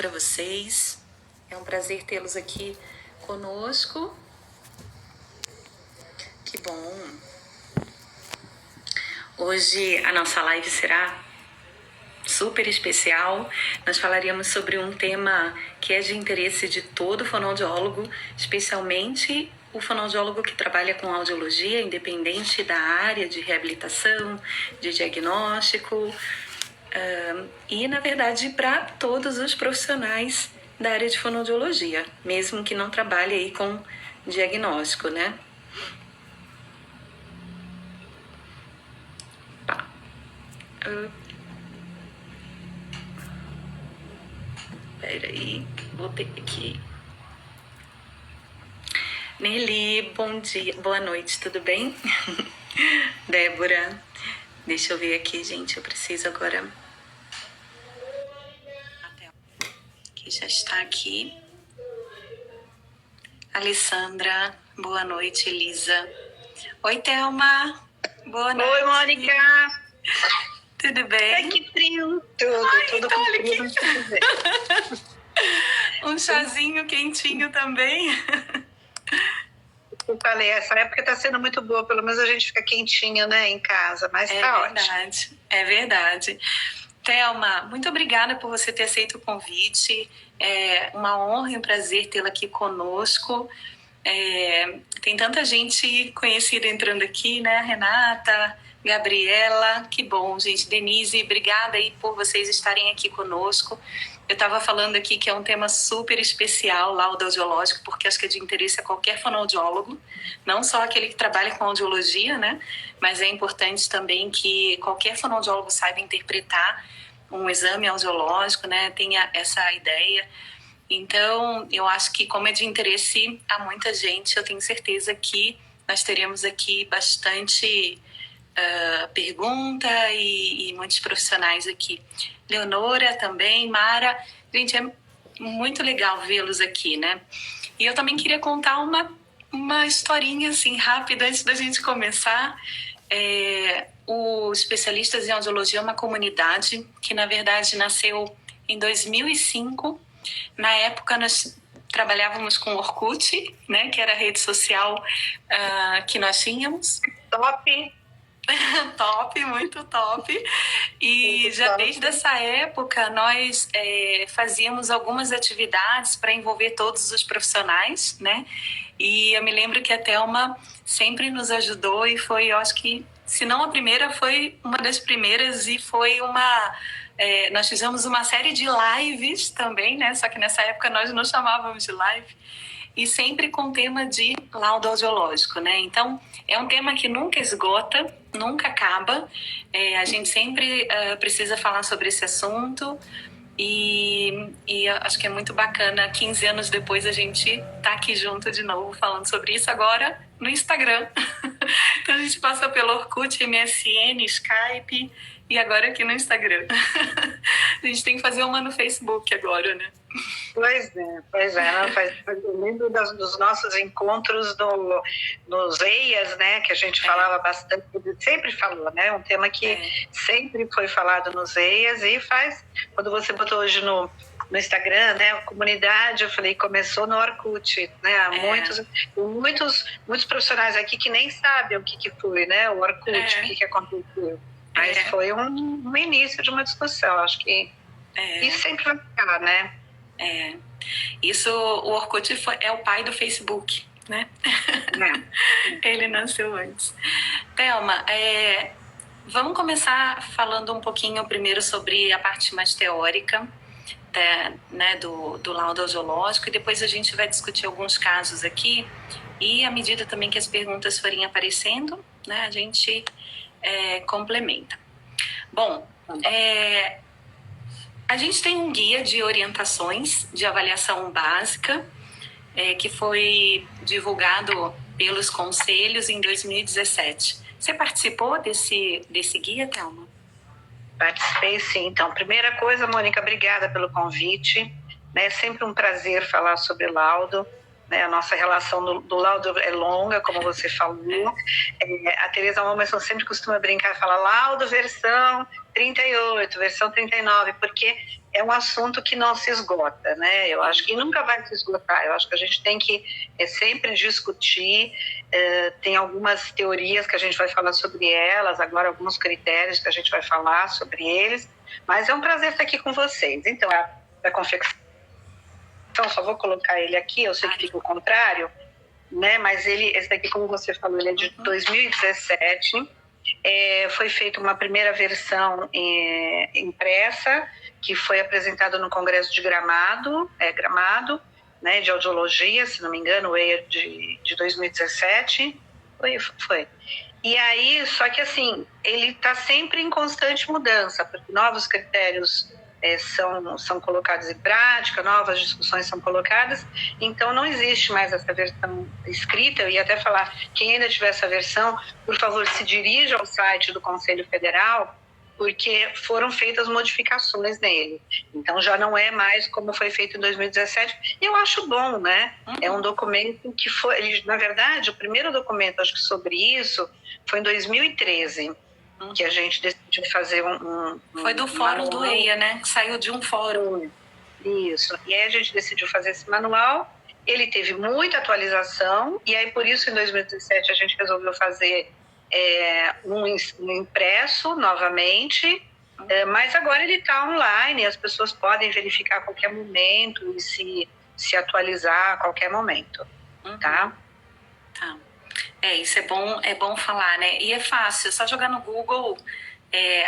para vocês. É um prazer tê-los aqui conosco. Que bom! Hoje a nossa live será super especial. Nós falaremos sobre um tema que é de interesse de todo fonoaudiólogo, especialmente o fonoaudiólogo que trabalha com audiologia, independente da área de reabilitação, de diagnóstico, e, na verdade, para todos os profissionais da área de fonoaudiologia, mesmo que não trabalhe aí com diagnóstico, né? Peraí, vou ter aqui. Nelly, bom dia, boa noite, tudo bem? Débora, deixa eu ver aqui, gente, eu preciso agora... Que já está aqui. Alessandra, boa noite, Elisa. Oi, Thelma, boa noite. Oi, Mônica. Tudo bem? Ai, que frio. Tudo então, olha frio. Um chazinho quentinho também. Eu falei, essa época está sendo muito boa, pelo menos a gente fica quentinho, né, em casa, mas tá ótimo. É verdade. Thelma, muito obrigada por você ter aceito o convite. É uma honra e um prazer tê-la aqui conosco. Tem tanta gente conhecida entrando aqui, né? Renata, Gabriela, que bom, gente. Denise, obrigada aí por vocês estarem aqui conosco. Eu estava falando aqui que é um tema super especial, laudo audiológico, porque acho que é de interesse a qualquer fonoaudiólogo, não só aquele que trabalha com audiologia, né? Mas é importante também que qualquer fonoaudiólogo saiba interpretar um exame audiológico, né? Tenha essa ideia. Então, eu acho que como é de interesse a muita gente, eu tenho certeza que nós teremos aqui bastante pergunta e muitos profissionais aqui. Leonora também, Mara. Gente, é muito legal vê-los aqui, né? E eu também queria contar uma historinha assim rápida antes da gente começar. Os Especialistas em Audiologia é uma comunidade que, na verdade, nasceu em 2005. Na época, nós trabalhávamos com Orkut, né, que era a rede social que nós tínhamos. Top! Top, muito top. E muito já top. Desde essa época, nós fazíamos algumas atividades para envolver todos os profissionais, né? E eu me lembro que a Thelma sempre nos ajudou e foi, eu acho que, se não a primeira, foi uma das primeiras e foi nós fizemos uma série de lives também, né? Só que nessa época nós não chamávamos de live. E sempre com tema de laudo audiológico, né? Então, é um tema que nunca esgota, nunca acaba. A gente sempre precisa falar sobre esse assunto. E acho que é muito bacana, 15 anos depois, a gente tá aqui junto de novo falando sobre isso, agora no Instagram. Então, a gente passa pelo Orkut, MSN, Skype e agora aqui no Instagram. A gente tem que fazer uma no Facebook agora, né? Pois é. Eu lembro dos nossos encontros nos EIAs, né, que a gente falava bastante, sempre falou, né, um tema que sempre foi falado nos EIAs e quando você botou hoje no Instagram, né, a comunidade, eu falei, começou no Orkut, né, há muitos profissionais aqui que nem sabem o que foi, né, o Orkut, o que aconteceu, mas foi um início de uma discussão, acho que isso sempre vai ficar, né. Isso, o Orkut é o pai do Facebook, né? Ele nasceu antes. Thelma, vamos começar falando um pouquinho primeiro sobre a parte mais teórica, né, do laudo audiológico, e depois a gente vai discutir alguns casos aqui, e à medida também que as perguntas forem aparecendo, né, a gente complementa. Bom, a gente tem um guia de orientações de avaliação básica que foi divulgado pelos conselhos em 2017. Você participou desse guia, Thelma? Participei, sim. Então, primeira coisa, Mônica, obrigada pelo convite. É sempre um prazer falar sobre laudo. Né? A nossa relação do laudo é longa, como você falou. A Teresa Momerson sempre costuma brincar e falar laudo versão 38, versão 39, porque é um assunto que não se esgota, né? Eu acho que nunca vai se esgotar. Eu acho que a gente tem que sempre discutir. Tem algumas teorias que a gente vai falar sobre elas, agora alguns critérios que a gente vai falar sobre eles. Mas é um prazer estar aqui com vocês. Então, a confecção, só vou colocar ele aqui, eu sei que fica o contrário, né? Mas esse daqui, como você falou, ele é de 2017. Foi feita uma primeira versão impressa, que foi apresentada no Congresso de Gramado, né, de audiologia, se não me engano, o EIA de 2017. Foi. E aí, só que assim, ele está sempre em constante mudança, porque novos critérios são colocados em prática, novas discussões são colocadas, então não existe mais essa versão escrita. Eu ia até falar, quem ainda tiver essa versão, por favor, se dirija ao site do Conselho Federal, porque foram feitas modificações nele. Então já não é mais como foi feito em 2017. E eu acho bom, né? É um documento que foi, na verdade, o primeiro documento, acho que sobre isso, foi em 2013. Que a gente decidiu fazer Foi do fórum do EIA, né? Que saiu de um fórum. Isso. E aí a gente decidiu fazer esse manual. Ele teve muita atualização. E aí, por isso, em 2017, a gente resolveu fazer um impresso novamente. Mas agora ele está online. As pessoas podem verificar a qualquer momento e se atualizar a qualquer momento. Tá? Tá. Isso é bom falar, né? E é fácil, é só jogar no Google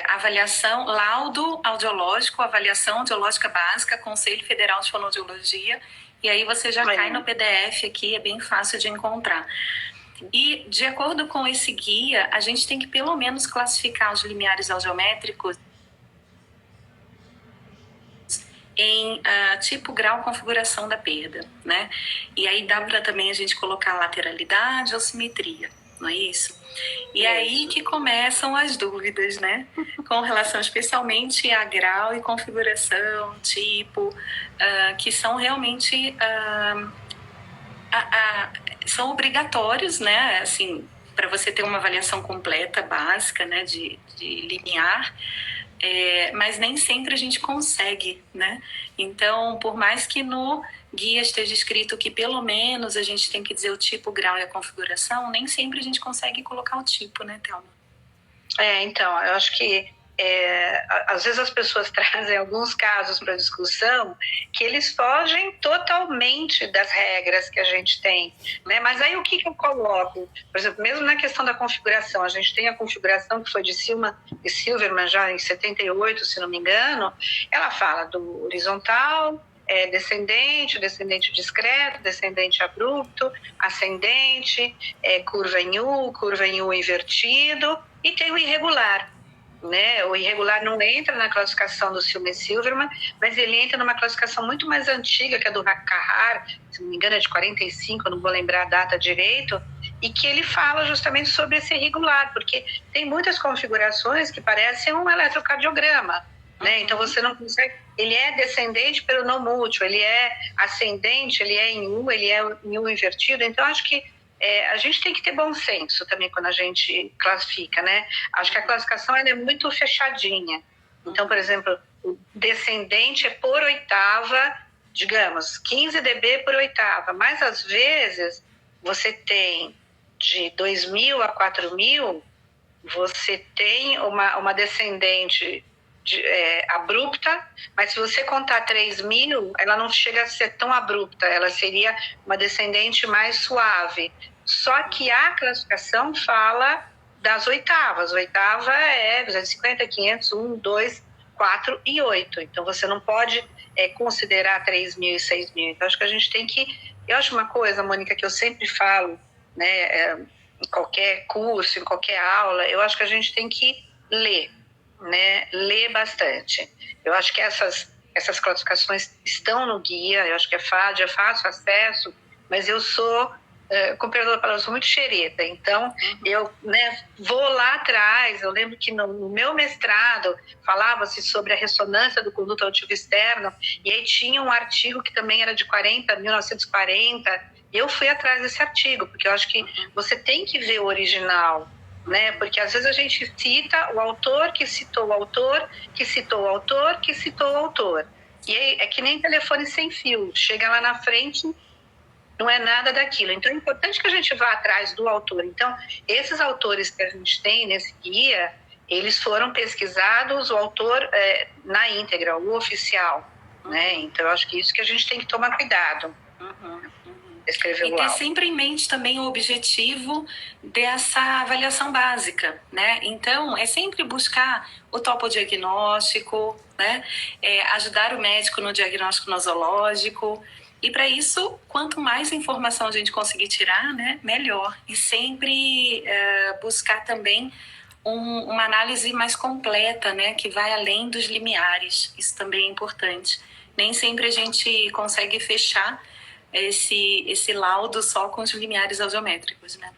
avaliação, laudo audiológico, avaliação audiológica básica, Conselho Federal de Fonoaudiologia, e aí você já cai no PDF aqui, é bem fácil de encontrar. E, de acordo com esse guia, a gente tem que pelo menos classificar os limiares audiométricos em tipo, grau, configuração da perda, né? E aí dá para também a gente colocar lateralidade ou simetria, não é isso? E aí que começam as dúvidas, né? Com relação especialmente a grau e configuração, tipo, que são realmente são obrigatórios, né? Assim, para você ter uma avaliação completa, básica, né? De limiar. Mas nem sempre a gente consegue, né? Então, por mais que no guia esteja escrito que pelo menos a gente tem que dizer o tipo, o grau e a configuração, nem sempre a gente consegue colocar o tipo, né, Thelma? Então, eu acho que às vezes as pessoas trazem alguns casos para discussão que eles fogem totalmente das regras que a gente tem, né? Mas aí o que eu coloco? Por exemplo, mesmo na questão da configuração, a gente tem a configuração que foi de Silverman já em 78, se não me engano. Ela fala do horizontal, descendente discreto, descendente abrupto, ascendente, curva em U invertido, e tem o irregular. Né? O irregular não entra na classificação do Silverman, mas ele entra numa classificação muito mais antiga, que é do Carrar, se não me engano é de 45, eu não vou lembrar a data direito, e que ele fala justamente sobre esse irregular, porque tem muitas configurações que parecem um eletrocardiograma, né? Então você não consegue, ele é descendente pelo não múltiplo, ele é ascendente, ele é em U, ele é em U invertido. Então acho que a gente tem que ter bom senso também quando a gente classifica, né? Acho que a classificação ela é muito fechadinha. Então, por exemplo, o descendente é por oitava, digamos, 15 dB por oitava, mas às vezes você tem de 2.000 a 4.000, você tem uma descendente abrupta, mas se você contar 3.000, ela não chega a ser tão abrupta, ela seria uma descendente mais suave. Só que a classificação fala das oitavas. Oitava é 250, 500, 1, 2, 4 e 8. Então você não pode considerar 3.000 e 6.000. Então acho que a gente tem que... Eu acho uma coisa, Mônica, que eu sempre falo, né, em qualquer curso, em qualquer aula, eu acho que a gente tem que ler. Né, ler bastante. Eu acho que essas classificações estão no guia, eu acho que é fácil acesso, mas eu sou, com perdão da palavra, eu sou muito xereta, então eu, né, vou lá atrás. Eu lembro que no meu mestrado falava-se sobre a ressonância do conduto auditivo externo, e aí tinha um artigo que também era de 1940, e eu fui atrás desse artigo, porque eu acho que você tem que ver o original, né? Porque às vezes a gente cita o autor que citou o autor, que citou o autor, que citou o autor. E é que nem telefone sem fio. Chega lá na frente, não é nada daquilo. Então, é importante que a gente vá atrás do autor. Então, esses autores que a gente tem nesse guia, eles foram pesquisados, o autor na íntegra, o oficial, né? Então, eu acho que isso que a gente tem que tomar cuidado. E ter sempre em mente também o objetivo dessa avaliação básica, né? Então, é sempre buscar o topodiagnóstico, né? Ajudar o médico no diagnóstico nosológico. E para isso, quanto mais informação a gente conseguir tirar, né, melhor. E sempre buscar também uma análise mais completa, né, que vai além dos limiares. Isso também é importante. Nem sempre a gente consegue fechar esse laudo só com os limiares audiométricos, né?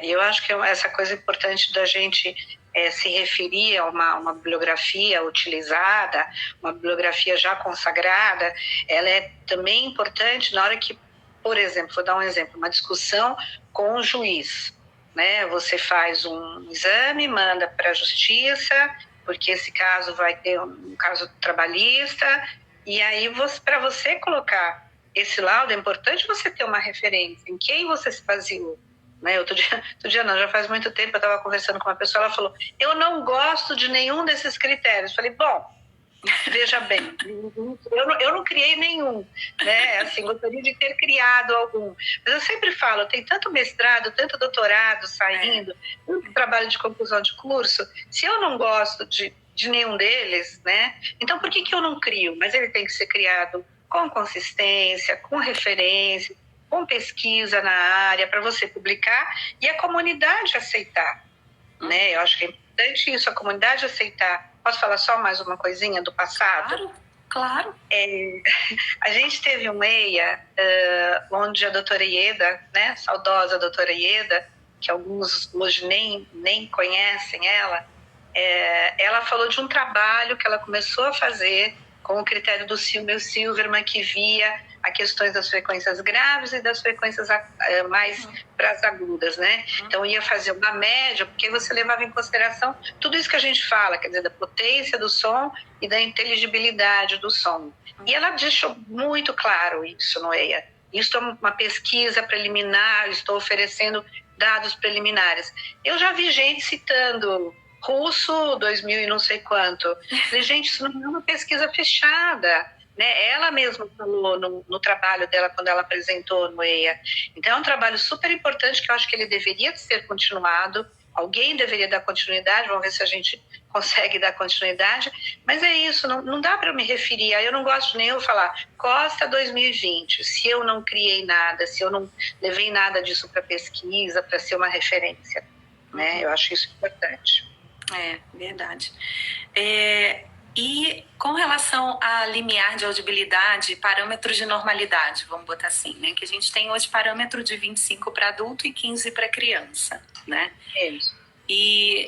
Eu acho que essa coisa importante da gente se referir a uma bibliografia utilizada, uma bibliografia já consagrada, ela é também importante na hora que, por exemplo, vou dar um exemplo, uma discussão com o juiz, né? Você faz um exame, manda para a justiça, porque esse caso vai ter um caso trabalhista, e aí para você colocar esse laudo, é importante você ter uma referência, em quem você se baseou. Né? Outro dia não, já faz muito tempo eu estava conversando com uma pessoa, ela falou, eu não gosto de nenhum desses critérios. Falei, bom, veja bem, eu não criei nenhum, né? Assim, gostaria de ter criado algum. Mas eu sempre falo, tem tanto mestrado, tanto doutorado saindo, tanto trabalho de conclusão de curso, se eu não gosto de nenhum deles, né? Então por que eu não crio? Mas ele tem que ser criado com consistência, com referência, com pesquisa na área para você publicar e a comunidade aceitar, né? Eu acho que é importante isso, a comunidade aceitar. Posso falar só mais uma coisinha do passado? Claro. A gente teve um EIA onde a doutora Ieda, né, saudosa doutora Ieda, que alguns hoje nem conhecem ela falou de um trabalho que ela começou a fazer com o critério do Silverman, que via a questões das frequências graves e das frequências mais para as agudas, né? Então, ia fazer uma média, porque você levava em consideração tudo isso que a gente fala, quer dizer, da potência do som e da inteligibilidade do som. E ela deixou muito claro isso no EIA. Isso é uma pesquisa preliminar, estou oferecendo dados preliminares. Eu já vi gente citando russo 2000 e não sei quanto. Falei, gente, isso não é uma pesquisa fechada, né? Ela mesma falou no trabalho dela quando ela apresentou no EIA. Então é um trabalho super importante que eu acho que ele deveria ser continuado. Alguém deveria dar continuidade, vamos ver se a gente consegue dar continuidade. Mas é isso, não dá para eu me referir. Aí eu não gosto nem eu falar Costa 2020, se eu não criei nada, se eu não levei nada disso para pesquisa, para ser uma referência, né? Eu acho isso importante. Verdade. E com relação a limiar de audibilidade, parâmetros de normalidade, vamos botar assim, né? Que a gente tem hoje parâmetro de 25 para adulto e 15 para criança, né? Isso.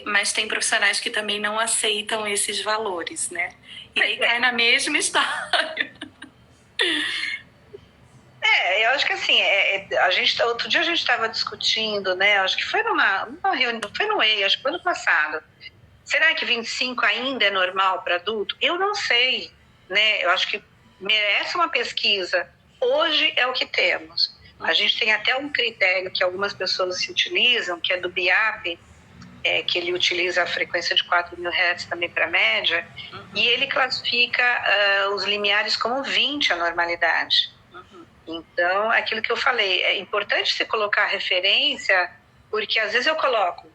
Mas tem profissionais que também não aceitam esses valores, né? E aí cai na mesma história. Eu acho que assim, outro dia a gente estava discutindo, né? Acho que foi numa reunião, foi no EI, acho que foi ano passado. Será que 25 ainda é normal para adulto? Eu não sei, né? Eu acho que merece uma pesquisa. Hoje é o que temos. A gente tem até um critério que algumas pessoas se utilizam, que é do BIAP, que ele utiliza a frequência de 4.000 Hz também para média, e ele classifica os limiares como 20 a normalidade. Então, aquilo que eu falei, é importante você colocar referência, porque às vezes eu coloco,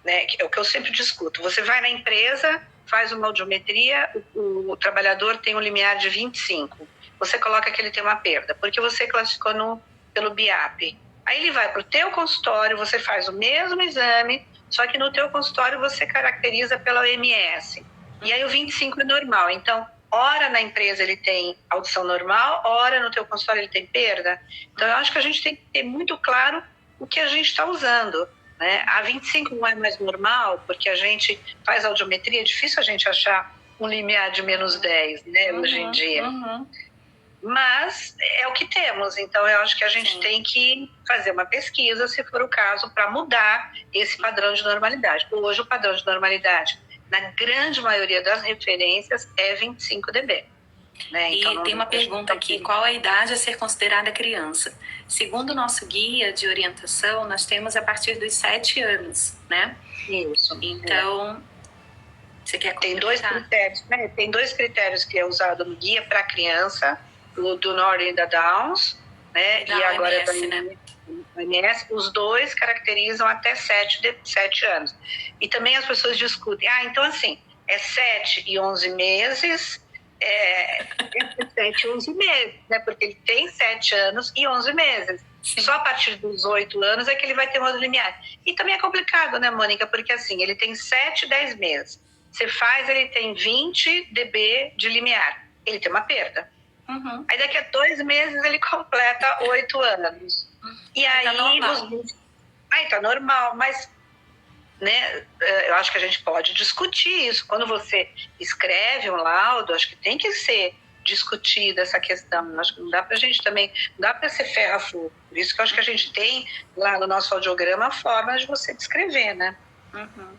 né, é o que eu sempre discuto, você vai na empresa, faz uma audiometria, o trabalhador tem um limiar de 25, você coloca que ele tem uma perda, porque você classificou pelo BIAP. Aí ele vai para o teu consultório, você faz o mesmo exame, só que no teu consultório você caracteriza pela OMS. E aí o 25 é normal. Então, ora na empresa ele tem audição normal, ora no teu consultório ele tem perda. Então, eu acho que a gente tem que ter muito claro o que a gente está usando, né? A 25 não é mais normal, porque a gente faz audiometria, é difícil a gente achar um limiar de menos 10, né, hoje em dia. Mas é o que temos, então eu acho que a gente tem que fazer uma pesquisa, se for o caso, para mudar esse padrão de normalidade. Hoje o padrão de normalidade, na grande maioria das referências, é 25 dB. Né? Então, e tem uma pergunta aqui, qual a idade a ser considerada criança? Segundo o nosso guia de orientação, nós temos a partir dos 7 anos, né? Isso. Então, você quer tem 2 critérios, né? Tem 2 critérios que é usado no guia para criança, o do Norton e da Downs, né? E agora OMS, da OMS, os 2 caracterizam até 7 anos. E também as pessoas discutem, então assim, é 7 e 11 meses, entre 7 e 11 meses, né? Porque ele tem 7 anos e 11 meses. Sim. Só a partir dos 8 anos é que ele vai ter um limiar. E também é complicado, né, Mônica? Porque assim, ele tem 7, 10 meses. Você faz, ele tem 20 dB de limiar. Ele tem uma perda. Uhum. Aí daqui a 2 meses ele completa 8 anos. E aí... Tá normal. Aí tá normal, mas... Né, eu acho que a gente pode discutir isso. Quando você escreve um laudo, acho que tem que ser discutida essa questão. Acho que não dá pra gente também, não dá para ser ferra-fogo. Por isso que eu acho que a gente tem lá no nosso audiograma a forma de você descrever, né? Uhum.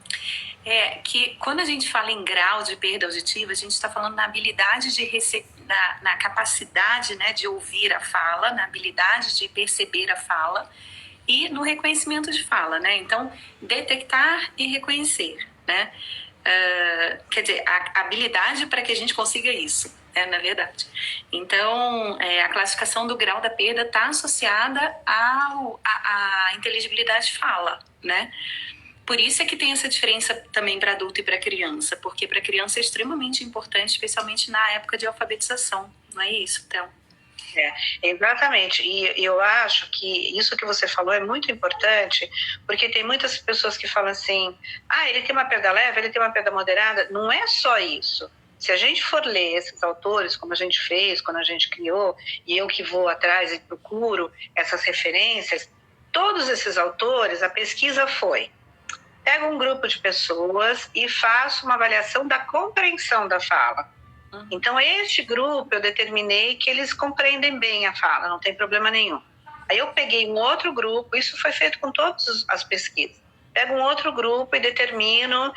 Que quando a gente fala em grau de perda auditiva, a gente está falando na habilidade de na capacidade, né, de ouvir a fala, na habilidade de perceber a fala, e no reconhecimento de fala, né? Então, detectar e reconhecer, né? Quer dizer, a habilidade para que a gente consiga isso, né, na verdade. Então, a classificação do grau da perda está associada à inteligibilidade de fala, né? Por isso é que tem essa diferença também para adulto e para criança, porque para criança é extremamente importante, especialmente na época de alfabetização, não é isso, Théo? Exatamente, e eu acho que isso que você falou é muito importante, porque tem muitas pessoas que falam assim, ele tem uma perda leve, ele tem uma perda moderada. Não é só isso. Se a gente for ler esses autores, como a gente fez, quando a gente criou, e eu que vou atrás e procuro essas referências, todos esses autores, a pesquisa foi, pega um grupo de pessoas e faço uma avaliação da compreensão da fala. Então, este grupo, eu determinei que eles compreendem bem a fala, não tem problema nenhum. Aí eu peguei um outro grupo, isso foi feito com todas as pesquisas. Pego um outro grupo e determino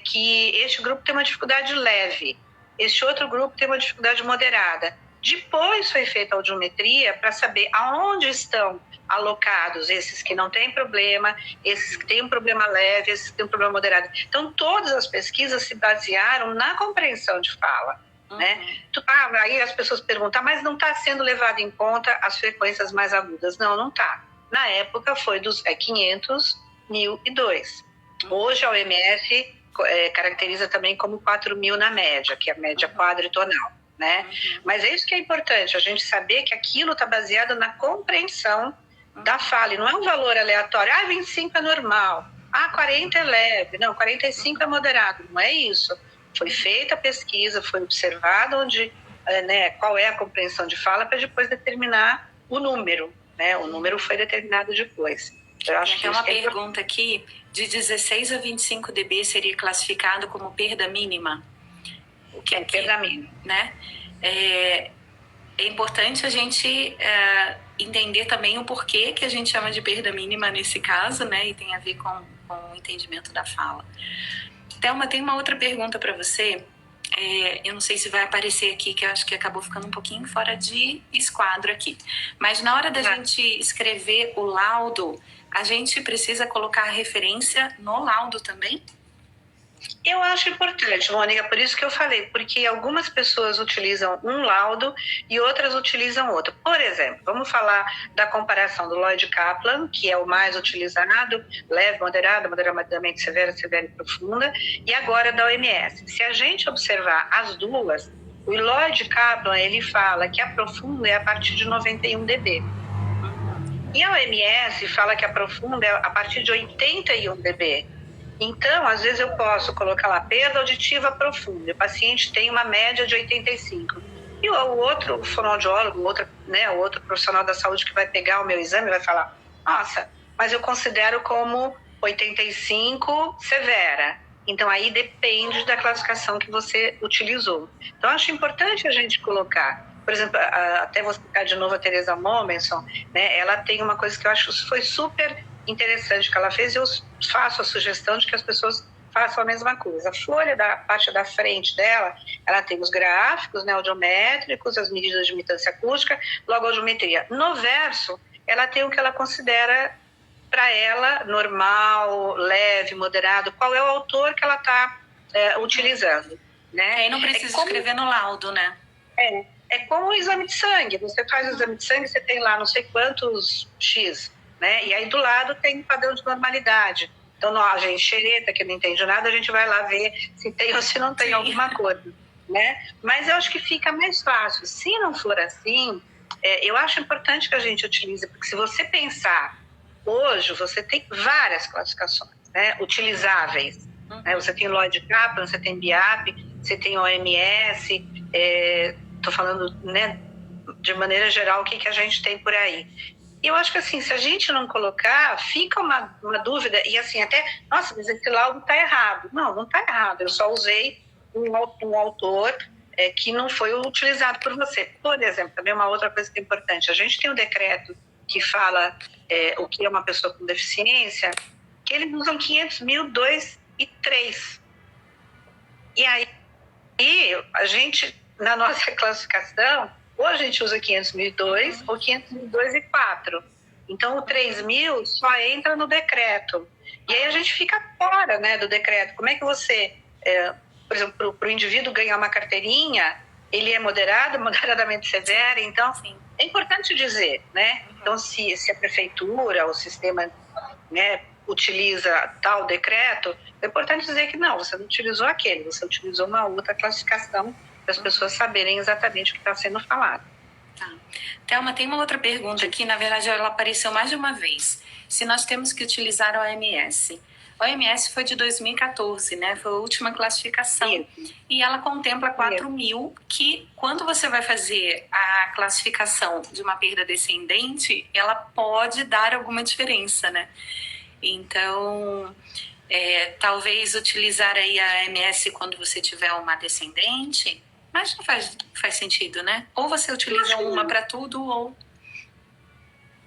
que este grupo tem uma dificuldade leve, este outro grupo tem uma dificuldade moderada. Depois foi feita a audiometria para saber aonde estão alocados esses que não têm problema, esses que têm um problema leve, esses que têm um problema moderado. Então, todas as pesquisas se basearam na compreensão de fala. Né? Aí as pessoas perguntam, mas não está sendo levado em conta as frequências mais agudas? Não, não está. Na época foi dos 500, 1000 e 2. Hoje a OMS caracteriza também como 4000 na média, que é a média quadritonal. Né? Mas é isso que é importante, a gente saber que aquilo está baseado na compreensão da fala, e não é um valor aleatório, 25 é normal, 40 é leve, não, 45 é moderado, não é isso. Foi feita a pesquisa, foi observado qual é a compreensão de fala para depois determinar o número, né? O número foi determinado depois. Eu acho que uma pergunta aqui, de 16 a 25 dB seria classificado como perda mínima? O que é perda mínima, né? É importante a gente entender também o porquê que a gente chama de perda mínima nesse caso, né? E tem a ver com o entendimento da fala. Thelma, tem uma outra pergunta para você. Eu não sei se vai aparecer aqui, que eu acho que acabou ficando um pouquinho fora de esquadro aqui. Mas na hora da gente escrever o laudo, a gente precisa colocar a referência no laudo também? Eu acho importante, Mônica, por isso que eu falei, porque algumas pessoas utilizam um laudo e outras utilizam outro. Por exemplo, vamos falar da comparação do Lloyd Kaplan, que é o mais utilizado, leve, moderada, moderadamente severa, severa e profunda, e agora da OMS. Se a gente observar as duas, o Lloyd Kaplan, ele fala que a profunda é a partir de 91 dB. E a OMS fala que a profunda é a partir de 81 dB. Então, às vezes eu posso colocar lá perda auditiva profunda. O paciente tem uma média de 85. E o outro fonoaudiólogo, o outro profissional da saúde que vai pegar o meu exame vai falar, nossa, mas eu considero como 85 severa. Então, aí depende da classificação que você utilizou. Então, acho importante a gente colocar. Por exemplo, até vou citar de novo a Teresa Momenson, né? Ela tem uma coisa que eu acho que foi super interessante que ela fez, eu faço a sugestão de que as pessoas façam a mesma coisa. A folha da parte da frente dela, ela tem os gráficos, né, audiométricos, as medidas de imitância acústica, logo a audiometria. No verso, ela tem o que ela considera para ela normal, leve, moderado, qual é o autor que ela está utilizando. Né? Aí não precisa escrever no laudo, né? É como o exame de sangue. Você faz o exame de sangue, você tem lá não sei quantos X, né? E aí do lado tem um padrão de normalidade. Então, a gente xereta, que não entende nada, a gente vai lá ver se tem ou se não tem alguma coisa, né? Mas eu acho que fica mais fácil. Se não for assim, eu acho importante que a gente utilize, porque se você pensar, hoje você tem várias classificações, né, utilizáveis. Né? Você tem Lloyd Kaplan, você tem BIAP, você tem OMS, estou falando, né, de maneira geral o que a gente tem por aí. E eu acho que assim, se a gente não colocar, fica uma dúvida, e assim, até, nossa, mas esse laudo está errado. Não está errado, eu só usei um autor que não foi utilizado por você. Por exemplo, também uma outra coisa que é importante, a gente tem um decreto que fala o que é uma pessoa com deficiência, que eles usam 500.000, 2 e 3. E aí, a gente, na nossa classificação, ou a gente usa 500.002 ou 500.002 e 4. Então, o 3.000 só entra no decreto. E aí a gente fica fora, né, do decreto. Como é que você, por exemplo, para o indivíduo ganhar uma carteirinha, ele é moderado, moderadamente severo, então, assim, é importante dizer, né? Então, se a prefeitura, o sistema, né, utiliza tal decreto, é importante dizer que não, você não utilizou aquele, você utilizou uma outra classificação para as pessoas saberem exatamente o que está sendo falado. Tá. Thelma, tem uma outra pergunta aqui, na verdade ela apareceu mais de uma vez. Se nós temos que utilizar a OMS. A OMS foi de 2014, né? Foi a última classificação. Isso. E ela contempla 4.000, que quando você vai fazer a classificação de uma perda descendente, ela pode dar alguma diferença, né? Então, talvez utilizar aí a OMS quando você tiver uma descendente, mas não faz sentido, né? Ou você utiliza uma para tudo, ou...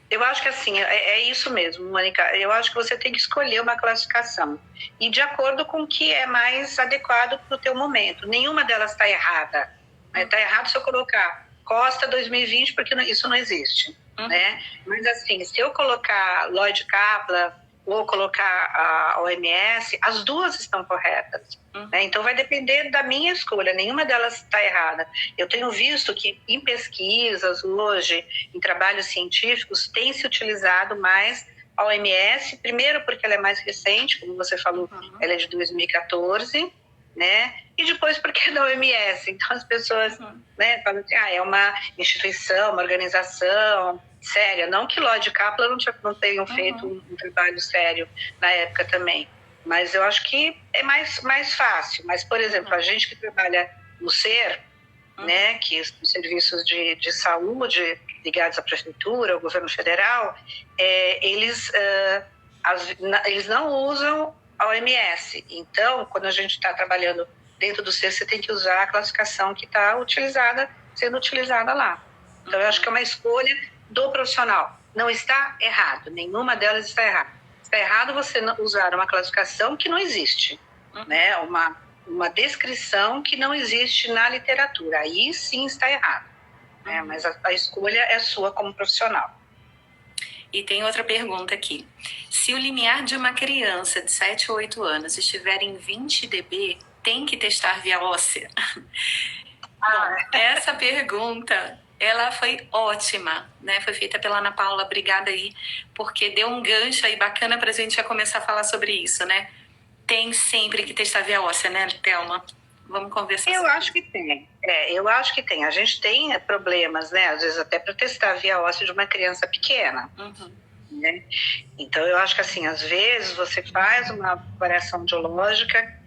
Eu acho que assim, é isso mesmo, Mônica. Eu acho que você tem que escolher uma classificação. E de acordo com o que é mais adequado para o teu momento. Nenhuma delas está errada. Está errado se eu colocar Costa 2020, porque isso não existe. Né? Mas assim, se eu colocar Lloyd Kaplan ou colocar a OMS, as duas estão corretas. Né? Então vai depender da minha escolha, nenhuma delas está errada. Eu tenho visto que em pesquisas hoje, em trabalhos científicos, tem se utilizado mais a OMS, primeiro porque ela é mais recente, como você falou, ela é de 2014, né? E depois porque é da OMS. Então as pessoas né, falam assim, é uma instituição, uma organização séria. Não que Lloyd Kaplan não tenham feito um trabalho sério na época também. Mas eu acho que é mais fácil. Mas, por exemplo, a gente que trabalha no SER, né, que os serviços de saúde ligados à prefeitura, ao governo federal, eles não usam a OMS. Então, quando a gente está trabalhando dentro do SER, você tem que usar a classificação que está sendo utilizada lá. Então, eu acho que é uma escolha do profissional. Não está errado, nenhuma delas está errada. Está errado você usar uma classificação que não existe, né? Uma descrição que não existe na literatura. Aí sim está errado, né? Mas a escolha é sua como profissional. E tem outra pergunta aqui. Se o limiar de uma criança de 7 ou 8 anos estiver em 20 dB, tem que testar via óssea? Bom, essa pergunta, ela foi ótima, né? Foi feita pela Ana Paula, obrigada aí, porque deu um gancho aí bacana pra gente já começar a falar sobre isso, né? Tem sempre que testar via óssea, né, Thelma? Vamos conversar sobre isso. Eu acho que tem. Eu acho que tem. A gente tem problemas, né? Às vezes até para testar via óssea de uma criança pequena. Né? Então, eu acho que assim, às vezes você faz uma avaliação audiológica,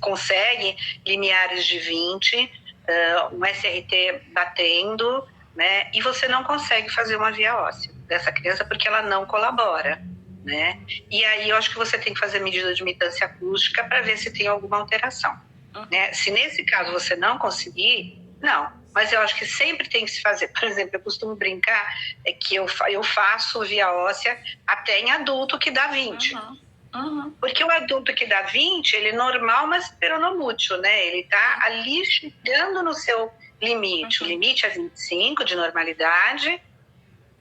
consegue limiares de 20, um SRT batendo, né? E você não consegue fazer uma via óssea dessa criança porque ela não colabora, né? E aí eu acho que você tem que fazer medida de imitância acústica para ver se tem alguma alteração, né? Se nesse caso você não conseguir, não. Mas eu acho que sempre tem que se fazer. Por exemplo, eu costumo brincar que eu faço via óssea até em adulto que dá 20. Porque o adulto que dá 20, ele é normal, mas peronomútil, né? Ele tá ali chegando no seu limite. O limite é 25 de normalidade,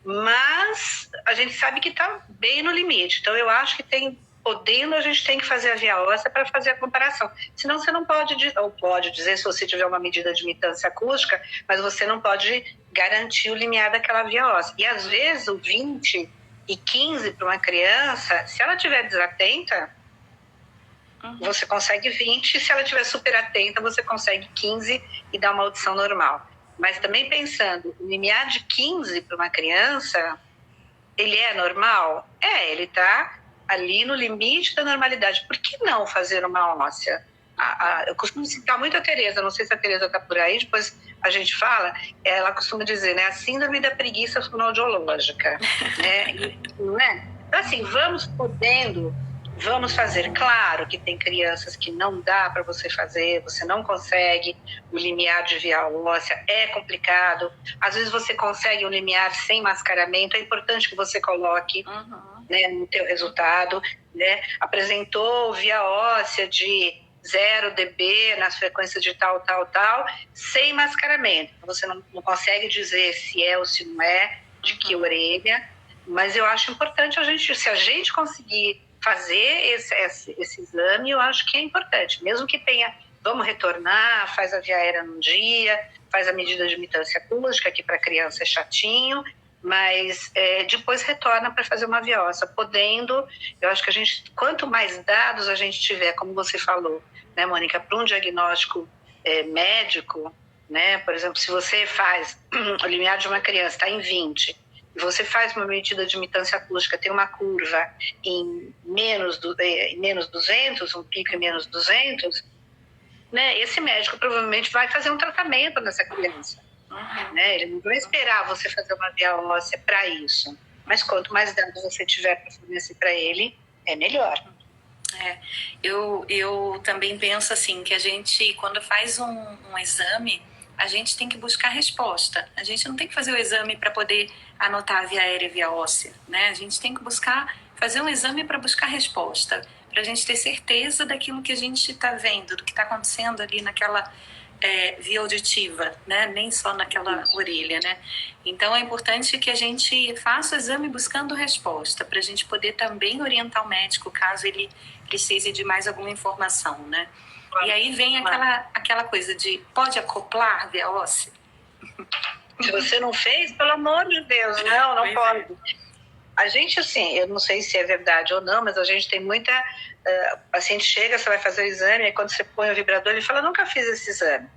mas a gente sabe que está bem no limite. Então, eu acho que a gente tem que fazer a via óssea para fazer a comparação. Senão, você não pode, ou pode dizer, se você tiver uma medida de mitância acústica, mas você não pode garantir o limiar daquela via óssea. E, às vezes, o 20 e 15 para uma criança, se ela estiver desatenta, você consegue 20, se ela estiver super atenta, você consegue 15 e dá uma audição normal. Mas também pensando, o limiar de 15 para uma criança, ele é normal? Ele está ali no limite da normalidade. Por que não fazer uma óssea? Eu costumo citar muito a Tereza, não sei se a Tereza está por aí, depois a gente fala, ela costuma dizer, né, a síndrome da preguiça fonoaudiológica. Né? Então, assim, vamos fazer. Claro que tem crianças que não dá para você fazer, você não consegue, o limiar de via óssea é complicado. Às vezes você consegue um limiar sem mascaramento, é importante que você coloque né, no teu resultado. Né? Apresentou via óssea de 0 dB nas frequências de tal, sem mascaramento. Você não consegue dizer se é ou se não é, de que orelha, mas eu acho importante se a gente conseguir fazer esse exame, eu acho que é importante. Mesmo que tenha, vamos retornar, faz a via aérea num dia, faz a medida de mitância acústica, que para criança é chatinho, mas depois retorna para fazer uma via óssea. Podendo, eu acho que quanto mais dados a gente tiver, como você falou, né, Mônica, para um diagnóstico médico, né, por exemplo, se você faz o limiar de uma criança, está em 20, você faz uma medida de mitância acústica, tem uma curva em menos 200, um pico em menos 200, né, esse médico provavelmente vai fazer um tratamento nessa criança. Né? Ele não vai esperar você fazer uma via óssea para isso. Mas quanto mais dados você tiver para fornecer para ele, é melhor. Eu também penso assim, que a gente, quando faz um exame, a gente tem que buscar resposta. A gente não tem que fazer o exame para poder anotar a via aérea e a via óssea, né? A gente tem que fazer um exame para buscar resposta, para a gente ter certeza daquilo que a gente está vendo, do que está acontecendo ali naquela via auditiva, né? Nem só naquela orelha, né? Então é importante que a gente faça o exame buscando resposta, para a gente poder também orientar o médico caso ele precise de mais alguma informação, né? E aí vem aquela coisa de, pode acoplar via óssea? Se você não fez, pelo amor de Deus, não pode. A gente, assim, eu não sei se é verdade ou não, mas a gente tem muita... paciente chega, você vai fazer o exame, aí quando você põe o vibrador, ele fala, nunca fiz esse exame.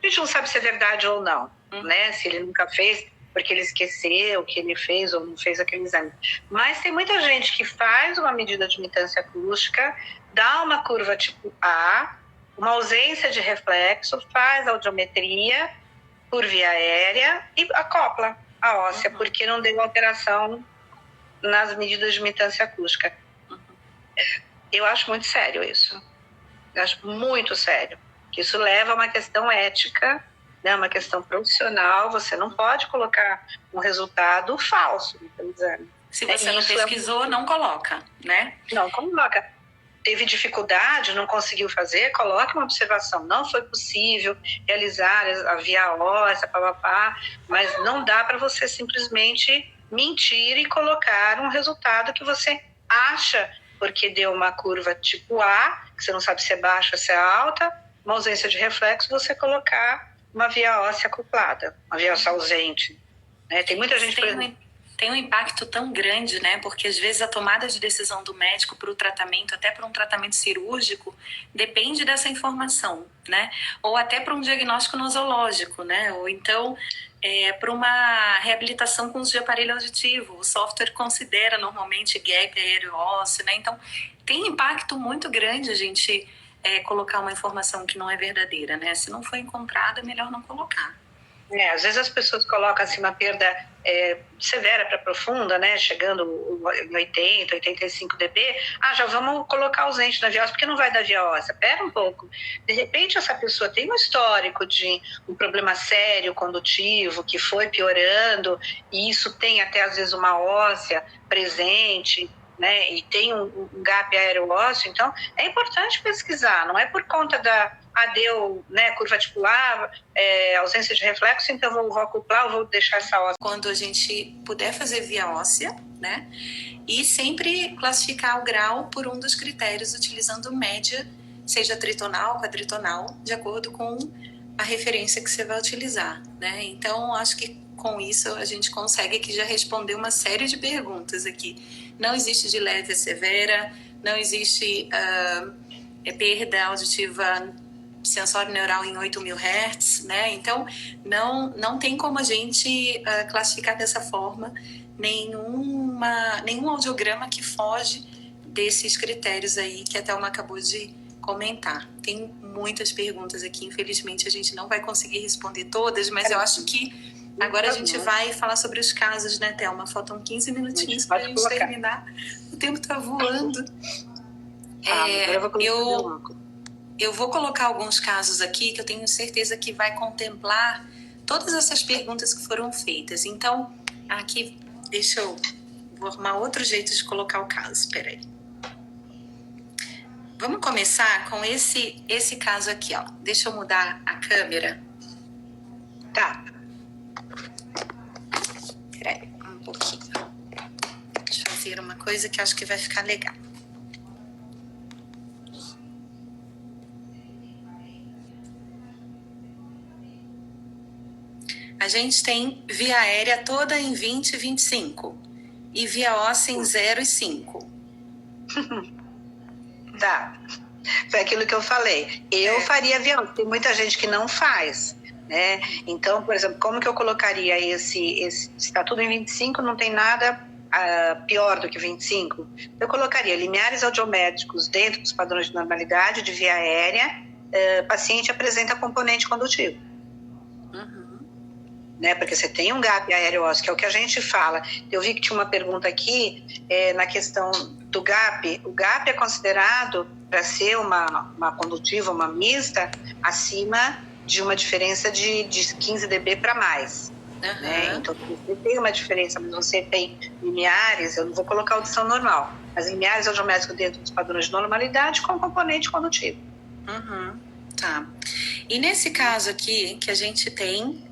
A gente não sabe se é verdade ou não, né? Se ele nunca fez, porque ele esqueceu que ele fez ou não fez aquele exame. Mas tem muita gente que faz uma medida de mitância acústica, dá uma curva tipo A, uma ausência de reflexo, faz audiometria por via aérea e acopla a óssea, porque não deu alteração nas medidas de mitância acústica. Eu acho muito sério isso. Eu acho muito sério. Isso leva a uma questão ética, né, uma questão profissional. Você não pode colocar um resultado falso no exame. Se você não pesquisou, não coloca, né? Não coloca. Teve dificuldade, não conseguiu fazer, coloque uma observação. Não foi possível realizar a via óssea, mas não dá para você simplesmente mentir e colocar um resultado que você acha, porque deu uma curva tipo A, que você não sabe se é baixa ou se é alta, uma ausência de reflexo, você colocar uma via óssea acoplada, uma via óssea ausente. Né? Tem muita gente... Tem um impacto tão grande, né? Porque às vezes a tomada de decisão do médico para o tratamento, até para um tratamento cirúrgico, depende dessa informação, né? Ou até para um diagnóstico nosológico, né? Ou então para uma reabilitação com uso de aparelho auditivo. O software considera normalmente gap aéreo-ósseo, né? Então tem impacto muito grande a gente colocar uma informação que não é verdadeira, né? Se não for encontrada, é melhor não colocar. Às vezes as pessoas colocam assim uma perda severa para profunda, né, chegando em 80, 85 dB, já vamos colocar ausente na via óssea, porque não vai dar via óssea. Pera um pouco. De repente essa pessoa tem um histórico de um problema sério condutivo, que foi piorando, e isso tem até às vezes uma óssea presente, né, e tem um gap aeroósseo, então é importante pesquisar, não é por conta deu, né, curva articular, ausência de reflexo, então vou acoplar, vou deixar essa óssea. Quando a gente puder fazer via óssea, né, e sempre classificar o grau por um dos critérios, utilizando média, seja tritonal, quadritonal, de acordo com a referência que você vai utilizar, né? Então, acho que com isso a gente consegue aqui já responder uma série de perguntas aqui. Não existe de leve a severa, não existe perda auditiva sensório neural em 8.000 Hz, né? Então, não tem como a gente classificar dessa forma nenhum audiograma que foge desses critérios aí que a Thelma acabou de comentar. Tem muitas perguntas aqui, infelizmente a gente não vai conseguir responder todas, mas eu acho que agora a gente vai falar sobre os casos, né, Thelma? Faltam 15 minutinhos para a gente terminar. O tempo está voando. Eu vou colocar alguns casos aqui que eu tenho certeza que vai contemplar todas essas perguntas que foram feitas. Então, aqui, vou arrumar outro jeito de colocar o caso. Espera aí. Vamos começar com esse caso aqui, ó. Deixa eu mudar a câmera. Tá. Espera aí, um pouquinho. Deixa eu fazer uma coisa que acho que vai ficar legal. A gente tem via aérea toda em 20 e 25 e via óssea em 0 e 5. Tá. Foi aquilo que eu falei. Eu faria via óssea. Tem muita gente que não faz, né? Então, por exemplo, como que eu colocaria esse está tudo em 25, não tem nada pior do que 25? Eu colocaria limiares audiométricos dentro dos padrões de normalidade de via aérea, paciente apresenta componente condutivo. Né, porque você tem um gap aereósseo, que é o que a gente fala. Eu vi que tinha uma pergunta aqui na questão do gap. O gap é considerado para ser uma condutiva, uma mista, acima de uma diferença de 15 dB para mais. Né? Então, você tem uma diferença, mas você tem limiares, eu não vou colocar audição normal, mas limiares audiométricos dentro dos padrões de normalidade com componente condutivo. Tá. E nesse caso aqui, que a gente tem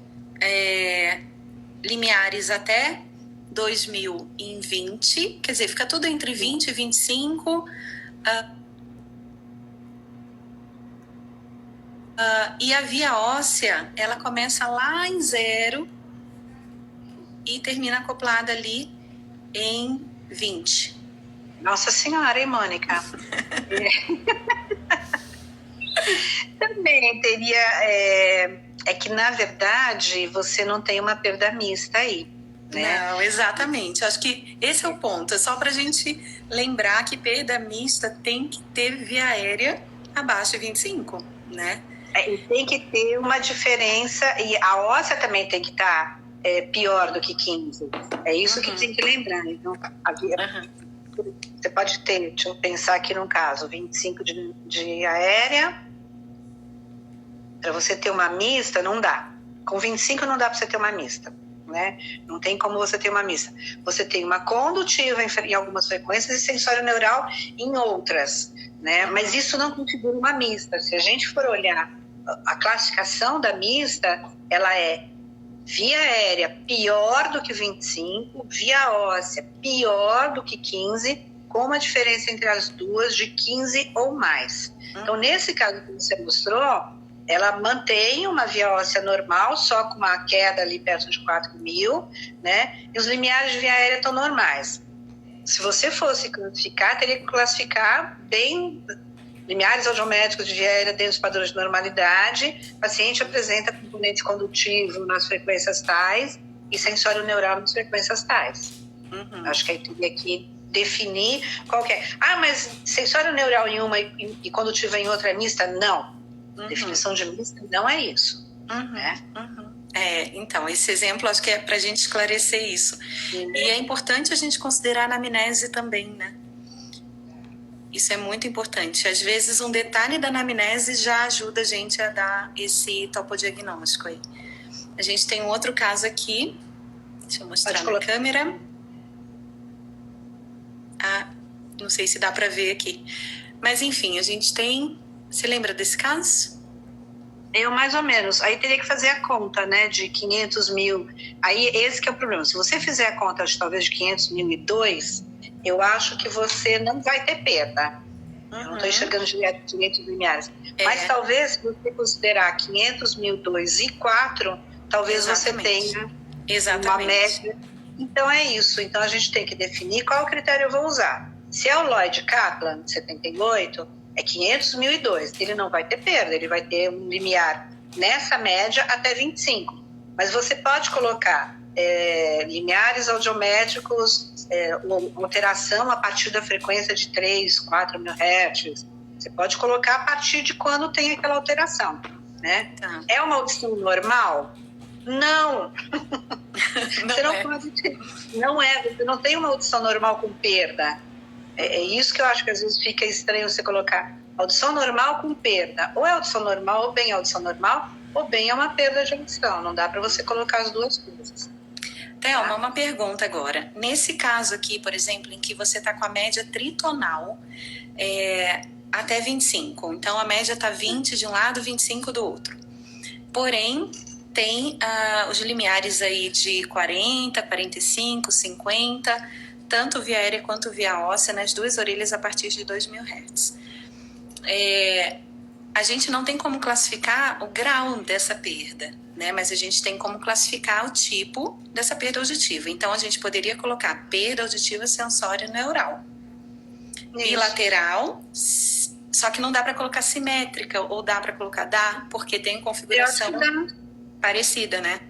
limiares até 2020, quer dizer, fica tudo entre 20 e 25, e a via óssea, ela começa lá em 0 e termina acoplada ali em 20. Nossa Senhora, hein, Mônica? Também teria... É que, na verdade, você não tem uma perda mista aí, né? Não, exatamente. Acho que esse é o ponto. É só para a gente lembrar que perda mista tem que ter via aérea abaixo de 25, né? E tem que ter uma diferença, e a óssea também tem que estar pior do que 15. É isso que tem que lembrar. Então, você pode ter, deixa eu pensar aqui num caso, 25 de aérea. Para você ter uma mista, não dá. Com 25 não dá para você ter uma mista, né? Não tem como você ter uma mista. Você tem uma condutiva em algumas frequências e sensório neural em outras, né? Mas isso não configura uma mista. Se a gente for olhar a classificação da mista, ela é via aérea pior do que 25, via óssea pior do que 15, com uma diferença entre as duas de 15 ou mais. Então, nesse caso que você mostrou, ela mantém uma via óssea normal, só com uma queda ali perto de 4.000, né? E os limiares de via aérea estão normais. Se você fosse classificar, teria que classificar bem limiares audiométricos de via aérea dentro dos padrões de normalidade. O paciente apresenta componente condutivo nas frequências tais e sensório neural nas frequências tais. Acho que aí teria que definir qual que é. Mas sensório neural em uma e condutiva em outra é mista? Não. Definição de mista não é isso. Né? Então, esse exemplo acho que é para a gente esclarecer isso. E é importante a gente considerar a anamnese também, né? Isso é muito importante. Às vezes, um detalhe da anamnese já ajuda a gente a dar esse topodiagnóstico aí. A gente tem um outro caso aqui. Deixa eu mostrar na câmera. Não sei se dá para ver aqui. Mas enfim, a gente tem... Você lembra desse caso? Eu, mais ou menos. Aí teria que fazer a conta, né, de 500 mil. Aí esse que é o problema. Se você fizer a conta de talvez de 500.002, eu acho que você não vai ter perda. Eu não estou enxergando direito os limiares. Mas talvez, se você considerar 500.002 e 4, talvez você tenha uma média. Então é isso. Então a gente tem que definir qual critério eu vou usar. Se é o Lloyd Kaplan, de 78, é 500.002. Ele não vai ter perda, ele vai ter um limiar nessa média até 25. Mas você pode colocar limiares audiométricos, alteração a partir da frequência de 3, 4 mil hertz. Você pode colocar a partir de quando tem aquela alteração, né? Tá. É uma audição normal? Não. Você não pode ter. Não é. Você não tem uma audição normal com perda. É isso que eu acho que às vezes fica estranho você colocar audição normal com perda. Ou é audição normal, ou bem audição normal, ou bem é uma perda de audição. Não dá para você colocar as duas coisas. Thelma, uma pergunta agora. Nesse caso aqui, por exemplo, em que você está com a média tritonal até 25. Então, a média está 20 de um lado, 25 do outro. Porém, tem os limiares aí de 40, 45, 50, tanto via aérea quanto via óssea, nas duas orelhas a partir de 2.000 Hz. A gente não tem como classificar o grau dessa perda, né? Mas a gente tem como classificar o tipo dessa perda auditiva. Então, a gente poderia colocar perda auditiva sensória neural. Bilateral, só que não dá para colocar simétrica, ou dá para colocar? Dá, porque tem configuração parecida, né?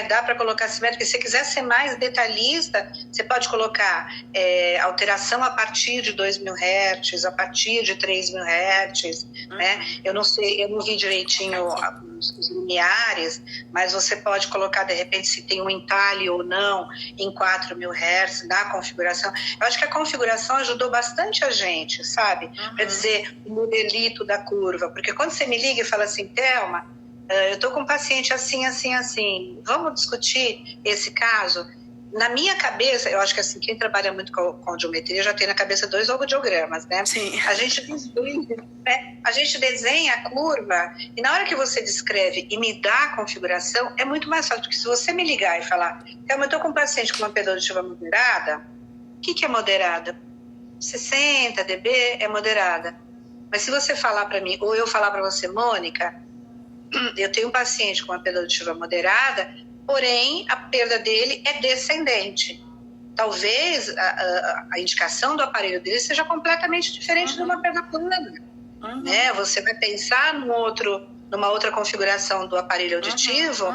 Dá para colocar simétrica. Se você quiser ser mais detalhista, você pode colocar alteração a partir de 2.000 Hz, a partir de 3.000 Hz, né? Eu não sei, eu não vi direitinho os limiares, mas você pode colocar, de repente, se tem um entalhe ou não, em 4.000 Hz, na configuração. Eu acho que a configuração ajudou bastante a gente, sabe? Para dizer o modelito da curva. Porque quando você me liga e fala assim, Thelma, eu estou com um paciente assim, assim, assim, vamos discutir esse caso? Na minha cabeça, eu acho que assim, quem trabalha muito com audiometria já tem na cabeça 2 audiogramas, né? Sim. A gente desenha a curva e na hora que você descreve e me dá a configuração, é muito mais fácil, porque se você me ligar e falar, eu estou com um paciente com uma perda auditiva moderada, o que é moderada? 60 dB é moderada. Mas se você falar para mim, ou eu falar para você, Mônica, eu tenho um paciente com uma perda auditiva moderada, porém a perda dele é descendente. Talvez a indicação do aparelho dele seja completamente diferente de uma perda plana. Né? Você vai pensar numa outra configuração do aparelho auditivo,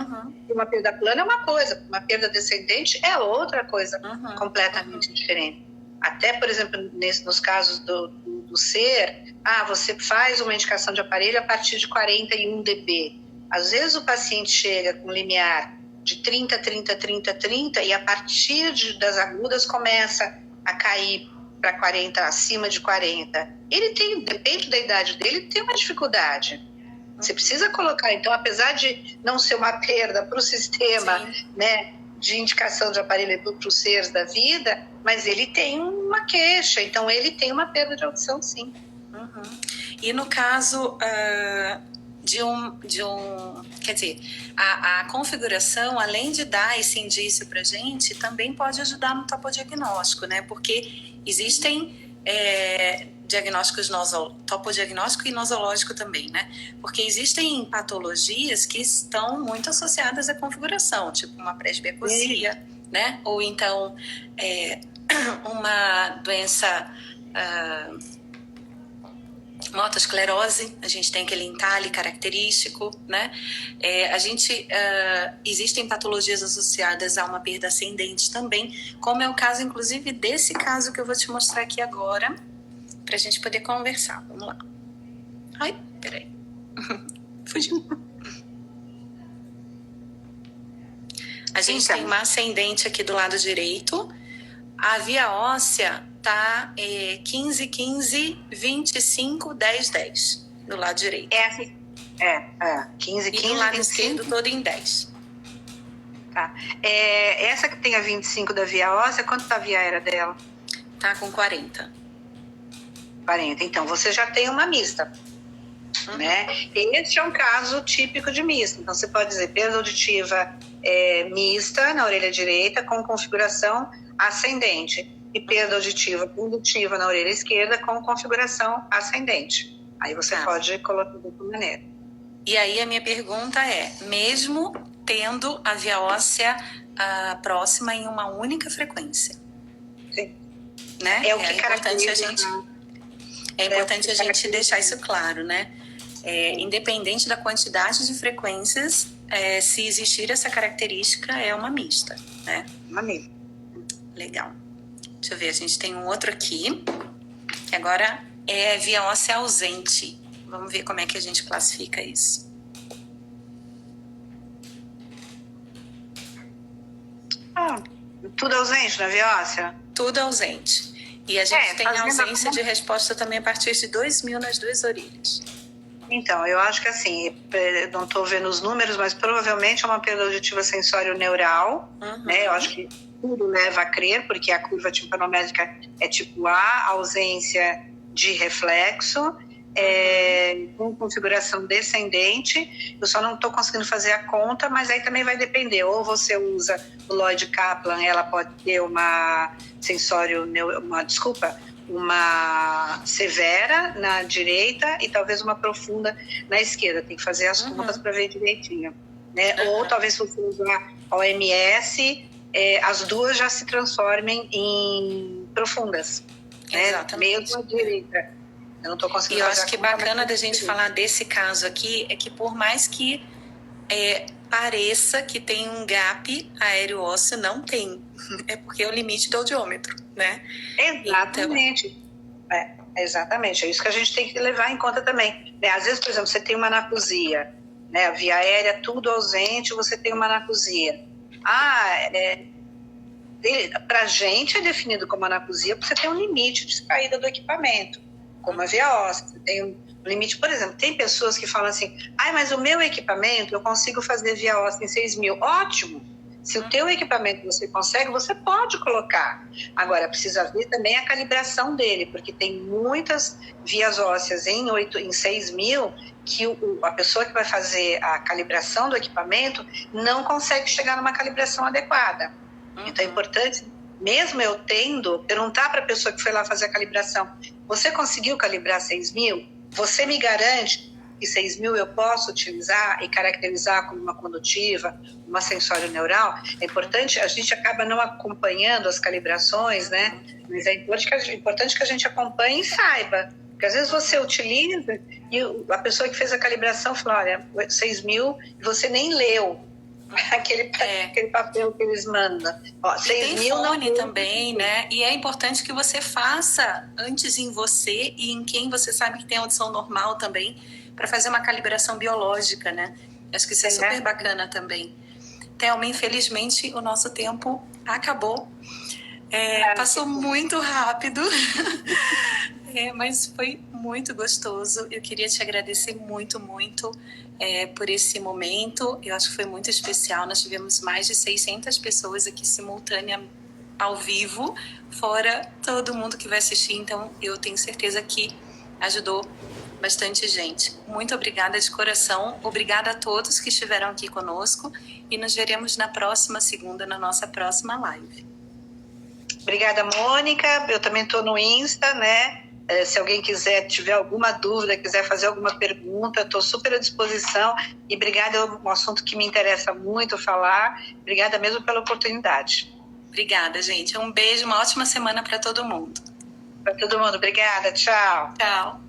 e uma perda plana é uma coisa, uma perda descendente é outra coisa completamente diferente. Até, por exemplo, nos casos do SER, você faz uma indicação de aparelho a partir de 41 dB. Às vezes o paciente chega com limiar de 30, 30, 30, 30 e a partir das agudas começa a cair para 40, acima de 40. Ele tem, depende da idade dele, tem uma dificuldade. Você precisa colocar, então, apesar de não ser uma perda para o sistema, né, de indicação de aparelho para os seres da vida, mas ele tem uma queixa, então ele tem uma perda de audição, sim. E no caso quer dizer, a configuração, além de dar esse indício para a gente, também pode ajudar no topodiagnóstico, né? Porque existem diagnósticos topodiagnóstico e nosológico também, né? Porque existem patologias que estão muito associadas à configuração, tipo uma presbiacusia, né? Ou então uma doença, uma autoesclerose, a gente tem aquele entalhe característico, né? Existem patologias associadas a uma perda ascendente também, como é o caso, inclusive, desse caso que eu vou te mostrar aqui agora, para a gente poder conversar. Vamos lá. Ai, peraí. Fugiu. A gente tem uma ascendente aqui do lado direito. A via óssea tá 15, 15, 25, 10, 10 do lado direito. 15, 15, e do lado 25. esquerdo todo em 10. Tá. Essa que tem a 25 da via óssea, quanto tá a via aérea dela? Tá com 40. 40. Então, você já tem uma mista. Né? Este é um caso típico de mista. Então, você pode dizer perda auditiva mista na orelha direita com configuração ascendente e perda auditiva condutiva na orelha esquerda com configuração ascendente. Aí você pode colocar de outra maneira. E aí a minha pergunta é, mesmo tendo a via óssea próxima em uma única frequência? Sim. Né? É o que caracteriza... É importante a gente deixar isso claro, né? Independente da quantidade de frequências, se existir essa característica, é uma mista, né? Uma mista. Legal. Deixa eu ver, a gente tem um outro aqui, que agora é via óssea ausente. Vamos ver como é que a gente classifica isso. Tudo ausente na via óssea? Tudo ausente. E a gente tem ausência de resposta também a partir de 2.000 nas duas orelhas. Então, eu acho que assim, não estou vendo os números, mas provavelmente é uma perda auditiva sensório-neural, né? Eu acho que tudo leva a crer, porque a curva timpanométrica é tipo A, ausência de reflexo, com configuração descendente. Eu só não estou conseguindo fazer a conta, mas aí também vai depender. Ou você usa o Lloyd Kaplan, ela pode ter uma uma severa na direita e talvez uma profunda na esquerda. Tem que fazer as contas para ver direitinho, né? Ou talvez se você usar OMS, as duas já se transformem em profundas, né? Mesmo a direita. Eu não estou conseguindo fazer. E eu acho que bacana da gente falar desse caso aqui é que por mais que pareça que tem um gap aéreo ósseo, não tem. É porque é o limite do audiômetro, né? Exatamente. Então... exatamente. É isso que a gente tem que levar em conta também. Né? Às vezes, por exemplo, você tem uma anacusia, né? A via aérea tudo ausente, você tem uma anacusia. Para a gente é definido como anacusia porque você tem um limite de saída do equipamento, como a via óssea. Você tem um limite, por exemplo, tem pessoas que falam assim, mas o meu equipamento eu consigo fazer via óssea em 6.000. Ótimo! Se o teu equipamento você consegue, você pode colocar. Agora, precisa ver também a calibração dele, porque tem muitas vias ósseas em 6.000 que a pessoa que vai fazer a calibração do equipamento não consegue chegar numa calibração adequada. Então é importante, mesmo eu tendo, perguntar para a pessoa que foi lá fazer a calibração, você conseguiu calibrar 6.000? Você me garante que 6.000 eu posso utilizar e caracterizar como uma condutiva, uma sensório-neural? É importante, a gente acaba não acompanhando as calibrações, né? Mas é importante que a gente acompanhe e saiba. Porque às vezes você utiliza e a pessoa que fez a calibração falou, olha, 6.000 e você nem leu aquele papel que eles mandam. Tem fone também, né? E é importante que você faça antes em você e em quem você sabe que tem audição normal também, para fazer uma calibração biológica, né? Acho que isso é super bacana também. Thelma, infelizmente o nosso tempo acabou. Passou muito rápido, mas foi muito gostoso. Eu queria te agradecer muito, muito por esse momento. Eu acho que foi muito especial. Nós tivemos mais de 600 pessoas aqui simultânea ao vivo, fora todo mundo que vai assistir. Então, eu tenho certeza que ajudou bastante gente. Muito obrigada de coração. Obrigada a todos que estiveram aqui conosco e nos veremos na próxima segunda, na nossa próxima live. Obrigada, Mônica. Eu também estou no Insta, né? Se alguém tiver alguma dúvida, quiser fazer alguma pergunta, estou super à disposição. E obrigada, é um assunto que me interessa muito falar. Obrigada mesmo pela oportunidade. Obrigada, gente. Um beijo, uma ótima semana para todo mundo. Para todo mundo. Obrigada. Tchau. Tchau.